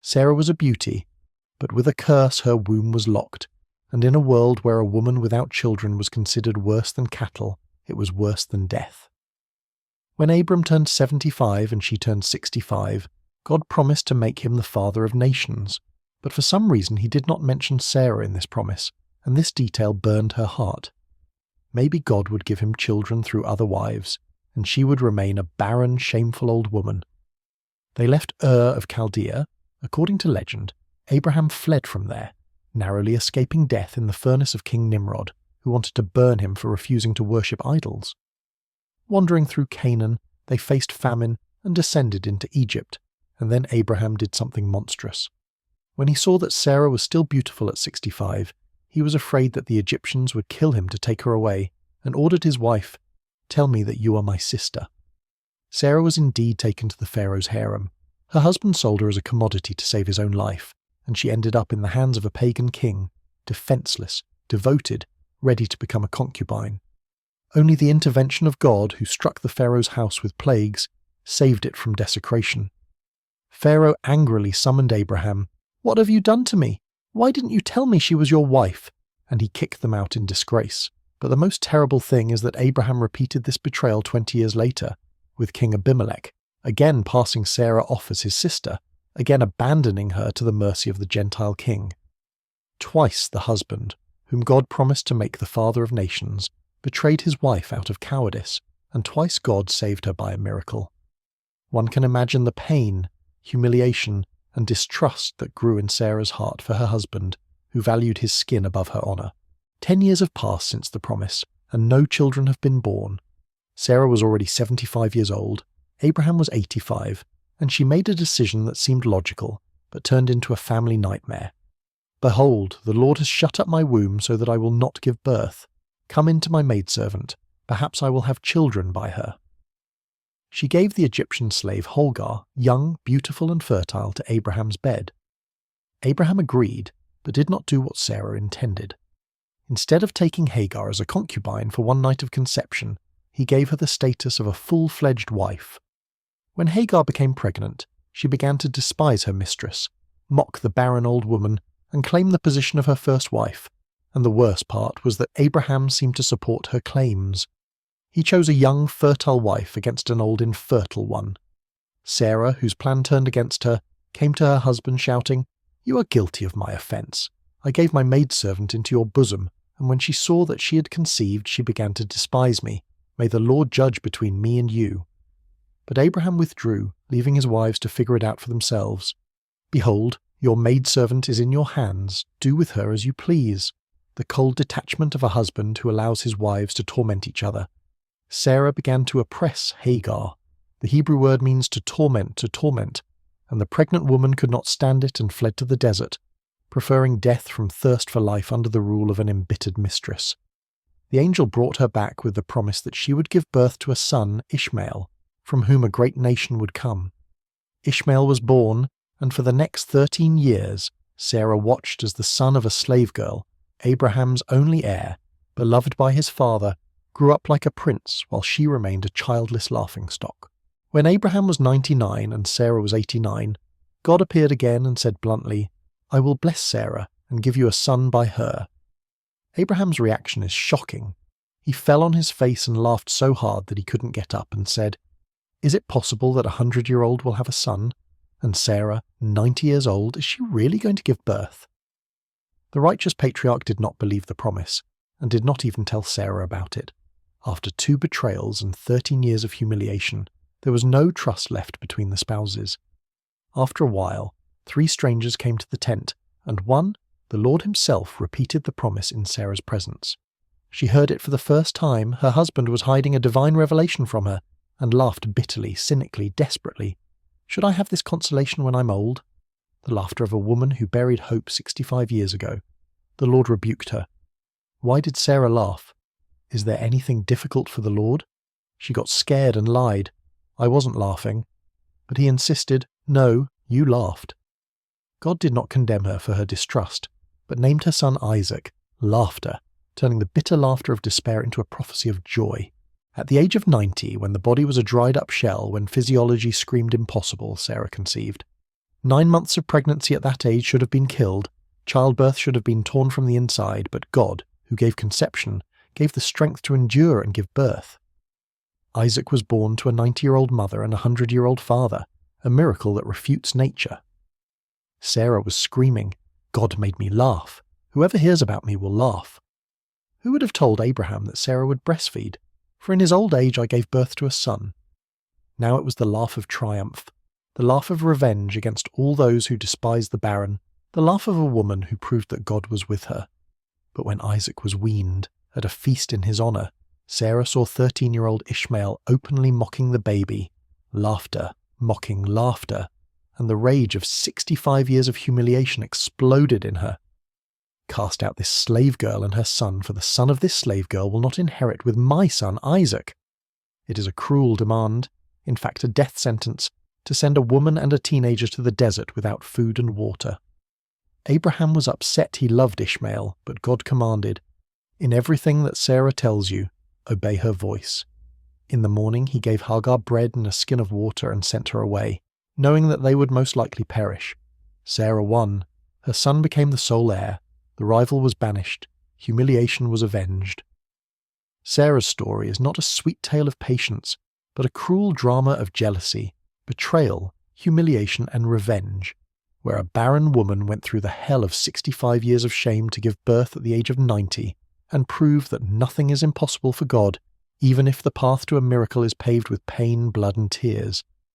Sarah was a beauty, but with a curse her womb was locked, and in a world where a woman without children was considered worse than cattle, it was worse than death. When Abram turned 75 and she turned 65, God promised to make him the father of nations, but for some reason he did not mention Sarah in this promise, and this detail burned her heart. Maybe God would give him children through other wives, and she would remain a barren, shameful old woman. They left Ur of Chaldea. According to legend, Abraham fled from there, narrowly escaping death in the furnace of King Nimrod, who wanted to burn him for refusing to worship idols. Wandering through Canaan, they faced famine and descended into Egypt, and then Abraham did something monstrous. When he saw that Sarah was still beautiful at 65, he was afraid that the Egyptians would kill him to take her away, and ordered his wife, "Tell me that you are my sister." Sarah was indeed taken to the Pharaoh's harem. Her husband sold her as a commodity to save his own life, and she ended up in the hands of a pagan king, defenseless, devoted, ready to become a concubine. Only the intervention of God, who struck the Pharaoh's house with plagues, saved it from desecration. Pharaoh angrily summoned Abraham. "What have you done to me? Why didn't you tell me she was your wife?" And he kicked them out in disgrace. But the most terrible thing is that Abraham repeated this betrayal 20 years later, with King Abimelech, again passing Sarah off as his sister, again abandoning her to the mercy of the Gentile king. Twice the husband, whom God promised to make the father of nations, betrayed his wife out of cowardice, and twice God saved her by a miracle. One can imagine the pain, humiliation, and distrust that grew in Sarah's heart for her husband, who valued his skin above her honour. 10 years have passed since the promise, and no children have been born. Sarah was already 75 years old, Abraham was 85, and she made a decision that seemed logical, but turned into a family nightmare. "Behold, the Lord has shut up my womb so that I will not give birth. Come in to my maidservant, perhaps I will have children by her." She gave the Egyptian slave Hagar, young, beautiful and fertile, to Abraham's bed. Abraham agreed, but did not do what Sarah intended. Instead of taking Hagar as a concubine for one night of conception, he gave her the status of a full-fledged wife. When Hagar became pregnant, she began to despise her mistress, mock the barren old woman, and claim the position of her first wife, and the worst part was that Abraham seemed to support her claims. He chose a young, fertile wife against an old, infertile one. Sarah, whose plan turned against her, came to her husband shouting, "You are guilty of my offence. I gave my maidservant into your bosom, and when she saw that she had conceived, she began to despise me. May the Lord judge between me and you." But Abraham withdrew, leaving his wives to figure it out for themselves. "Behold, your maidservant is in your hands. Do with her as you please." The cold detachment of a husband who allows his wives to torment each other. Sarah began to oppress Hagar. The Hebrew word means to torment, and the pregnant woman could not stand it and fled to the desert, preferring death from thirst for life under the rule of an embittered mistress. The angel brought her back with the promise that she would give birth to a son, Ishmael, from whom a great nation would come. Ishmael was born, and for the next 13 years, Sarah watched as the son of a slave girl, Abraham's only heir, beloved by his father, grew up like a prince while she remained a childless laughingstock. When Abraham was 99 and Sarah was 89, God appeared again and said bluntly, "I will bless Sarah and give you a son by her." Abraham's reaction is shocking. He fell on his face and laughed so hard that he couldn't get up and said, "Is it possible that a 100-year-old will have a son? And Sarah, 90 years old, is she really going to give birth?" The righteous patriarch did not believe the promise, and did not even tell Sarah about it. After 2 betrayals and 13 years of humiliation, there was no trust left between the spouses. After a while, 3 strangers came to the tent, and one, the Lord himself, repeated the promise in Sarah's presence. She heard it for the first time. Her husband was hiding a divine revelation from her, and laughed bitterly, cynically, desperately. "Should I have this consolation when I'm old?" The laughter of a woman who buried hope 65 years ago. The Lord rebuked her. Why did Sarah laugh? Is there anything difficult for the Lord? She got scared and lied. "I wasn't laughing." But he insisted, "No, you laughed." God did not condemn her for her distrust, but named her son Isaac, Laughter, turning the bitter laughter of despair into a prophecy of joy. At the age of 90, when the body was a dried-up shell, when physiology screamed impossible, Sarah conceived. 9 months of pregnancy at that age should have been killed, childbirth should have been torn from the inside, but God, who gave conception, gave the strength to endure and give birth. Isaac was born to a 90-year-old mother and a 100-year-old father, a miracle that refutes nature. Sarah was screaming, "God made me laugh. Whoever hears about me will laugh." Who would have told Abraham that Sarah would breastfeed? For in his old age I gave birth to a son. Now it was the laugh of triumph, the laugh of revenge against all those who despised the barren, the laugh of a woman who proved that God was with her. But when Isaac was weaned, at a feast in his honour, Sarah saw 13-year-old Ishmael openly mocking the baby, laughter, mocking laughter, and the rage of 65 years of humiliation exploded in her. "Cast out this slave girl and her son, for the son of this slave girl will not inherit with my son Isaac." It is a cruel demand, in fact a death sentence, to send a woman and a teenager to the desert without food and water. Abraham was upset he loved Ishmael, but God commanded, "In everything that Sarah tells you, obey her voice." In the morning he gave Hagar bread and a skin of water and sent her away, knowing that they would most likely perish. Sarah won. Her son became the sole heir. The rival was banished. Humiliation was avenged. Sarah's story is not a sweet tale of patience, but a cruel drama of jealousy, betrayal, humiliation, and revenge, where a barren woman went through the hell of 65 years of shame to give birth at the age of 90, and prove that nothing is impossible for God, even if the path to a miracle is paved with pain, blood, and tears.